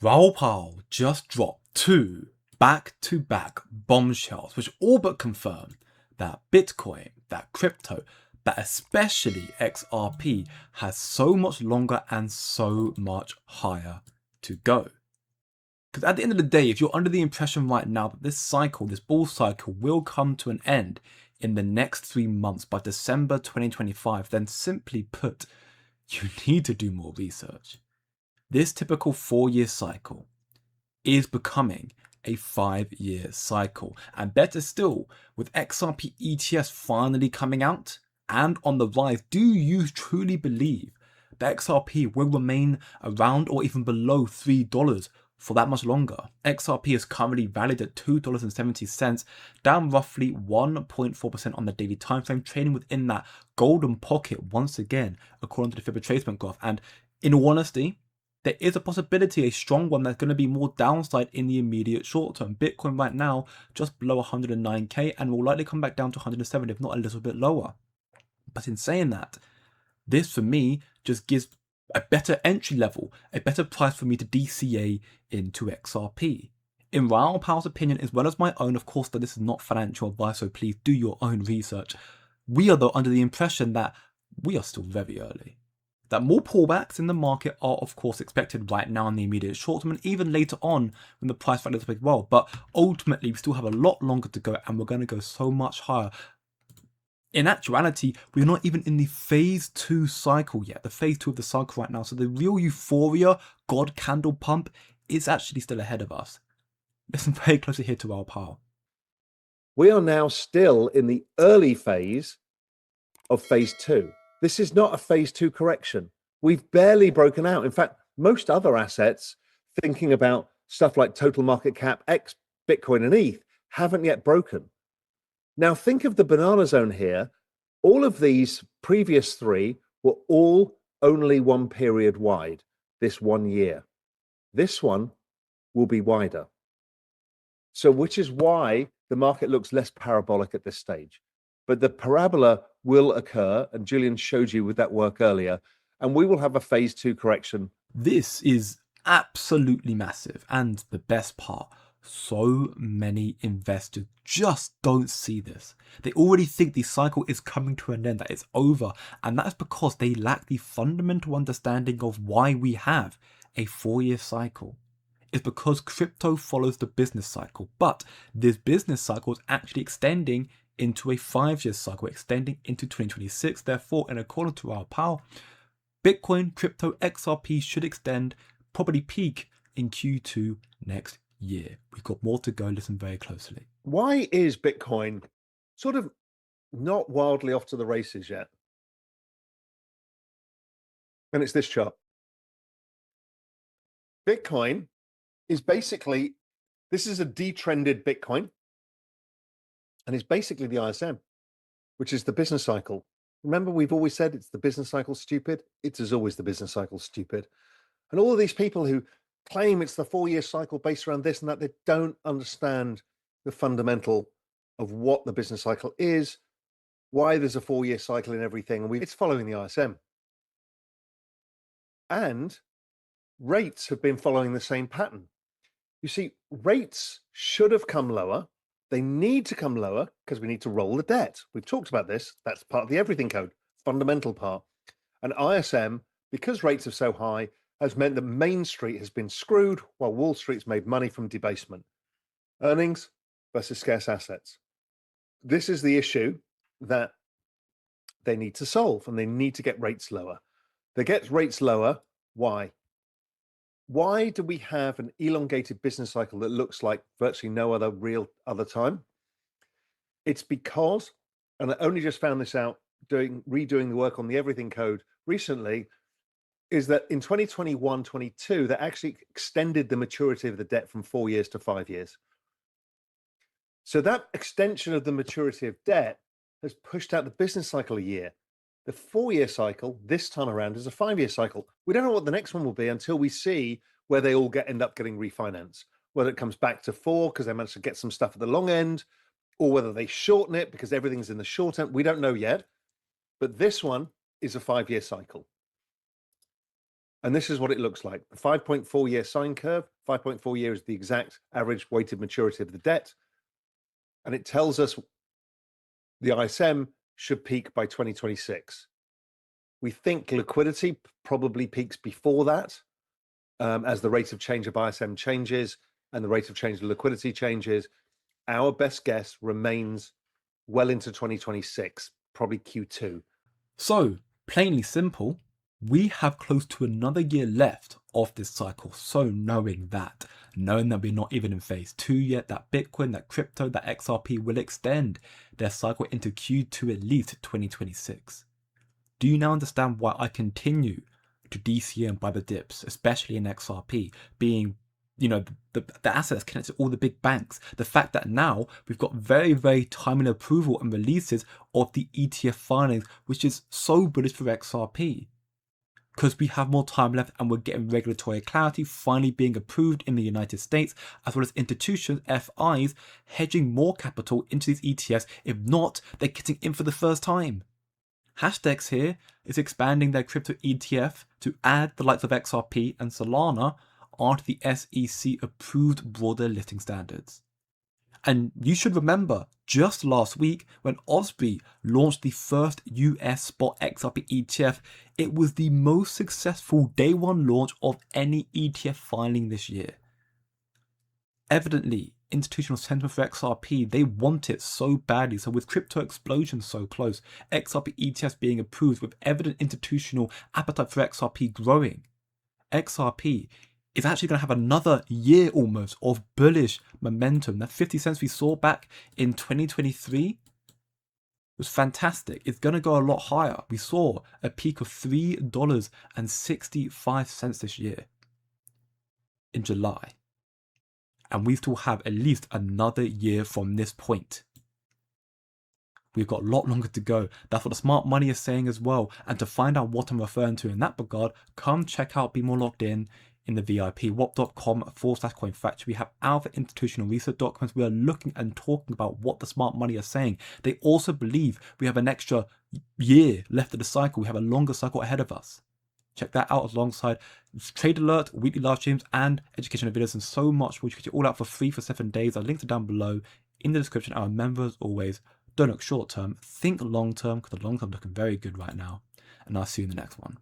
Raoul just dropped two back-to-back bombshells, which all but confirm that Bitcoin, that crypto, but especially XRP, has so much longer and so much higher to go. Because at the end of the day, if you're under the impression right now that this cycle, this bull cycle, will come to an end in the next 3 months by December 2025, then simply put, you need to do more research. This typical 4-year cycle is becoming a 5-year cycle. And better still, with XRP ETFs finally coming out and on the rise, do you truly believe that XRP will remain around or even below $3 for that much longer? XRP is currently valued at $2.70, down roughly 1.4% on the daily time frame, trading within that golden pocket once again, according to the Fibonacci retracement graph. And in all honesty, there is a possibility, a strong one, that's going to be more downside in the immediate short term. Bitcoin right now just below 109k and will likely come back down to 170, if not a little bit lower. But in saying that, this for me just gives a better entry level, a better price for me to DCA into XRP. In Raoul Pal's opinion, as well as my own, of course, that this is not financial advice, so please do your own research. We are though under the impression that we are still very early. That more pullbacks in the market are of course expected right now in the immediate short term and even later on when the price factors play well. But ultimately we still have a lot longer to go and we're going to go so much higher. In actuality, we're not even in the phase 2 cycle yet, the phase 2 of the cycle right now. So the real euphoria, God candle pump, is actually still ahead of us. Listen very closely here to Raoul Pal. We are now still in the early phase of phase 2. This is not a phase 2 correction. We've barely broken out. In fact, most other assets, thinking about stuff like total market cap, X, Bitcoin and ETH, haven't yet broken. Now think of the banana zone here. All of these previous three were all only one period wide, this 1 year. This one will be wider. So which is why the market looks less parabolic at this stage. But the parabola will occur, and Julian showed you with that work earlier, and we will have a phase 2 correction. This is absolutely massive, and the best part, so many investors just don't see this. They already think the cycle is coming to an end, that it's over, and that is because they lack the fundamental understanding of why we have a 4-year cycle. It's because crypto follows the business cycle, but this business cycle is actually extending into a 5-year cycle, extending into 2026. Therefore, in accordance to our Powell, Bitcoin, crypto, XRP should extend, probably peak in Q2 next year. We've got more to go. Listen very closely. Why is Bitcoin sort of not wildly off to the races yet? And it's this chart. Bitcoin is basically, this is a detrended Bitcoin. And it's basically the ISM, which is the business cycle. Remember, we've always said it's the business cycle stupid. It is always the business cycle stupid. And all of these people who claim it's the 4-year cycle based around this and that, they don't understand the fundamental of what the business cycle is, why there's a 4-year cycle in everything. And it's following the ISM. And rates have been following the same pattern. You see, rates should have come lower. They need to come lower because we need to roll the debt. We've talked about this. That's part of the everything code, fundamental part. And ISM, because rates are so high, has meant that Main Street has been screwed while Wall Street's made money from debasement. Earnings versus scarce assets. This is the issue that they need to solve, and they need to get rates lower. They get rates lower. Why? Why do we have an elongated business cycle that looks like virtually no other real other time? It's because, and I only just found this out redoing the work on the everything code recently, is that in 2021-22, they actually extended the maturity of the debt from 4 years to 5 years. So that extension of the maturity of debt has pushed out the business cycle a year. The 4-year cycle this time around is a 5-year cycle. We don't know what the next one will be until we see where they all end up getting refinanced, whether it comes back to 4 because they managed to get some stuff at the long end, or whether they shorten it because everything's in the short end. We don't know yet, but this one is a 5-year cycle. And this is what it looks like. The 5.4 year sine curve, 5.4 year is the exact average weighted maturity of the debt. And it tells us the ISM should peak by 2026. We think liquidity probably peaks before that, as the rate of change of ISM changes and the rate of change of liquidity changes. Our best guess remains well into 2026, probably Q2. So, plainly simple, we have close to another year left of this cycle. So knowing that we're not even in phase 2 yet, that Bitcoin, that crypto, that XRP will extend their cycle into Q2 at least 2026. Do you now understand why I continue to DCM by the dips, especially in XRP, being the assets connected to all the big banks? The fact that now we've got very, very timely approval and releases of the ETF filings, which is so bullish for XRP. Because we have more time left and we're getting regulatory clarity finally being approved in the United States, as well as institutions, FIs, hedging more capital into these ETFs. If not, they're getting in for the first time. Hashdex here is expanding their crypto ETF to add the likes of XRP and Solana onto the SEC approved broader listing standards. And you should remember, just last week when Osprey launched the first US spot XRP ETF, it was the most successful day one launch of any ETF filing this year. Evidently, institutional sentiment for XRP, they want it so badly. So with crypto explosion so close, XRP ETFs being approved with evident institutional appetite for XRP growing, XRP is actually going to have another year almost of bullish momentum. That 50 cents we saw back in 2023 was fantastic. It's going to go a lot higher. We saw a peak of $3.65 this year in July. And we still have at least another year from this point. We've got a lot longer to go. That's what the smart money is saying as well. And to find out what I'm referring to in that regard, come check out Be More Logged In the VIP, wop.com/coin factory. We have alpha institutional research documents. We are looking and talking about what the smart money are saying. They also believe we have an extra year left of the cycle. We have a longer cycle ahead of us. Check that out alongside trade alert, weekly live streams, and educational videos, and so much, which you get all out for free for 7 days. Our links are down below in the description. And remember, as always, don't look short term, think long term, because the long term is looking very good right now. And I'll see you in the next one.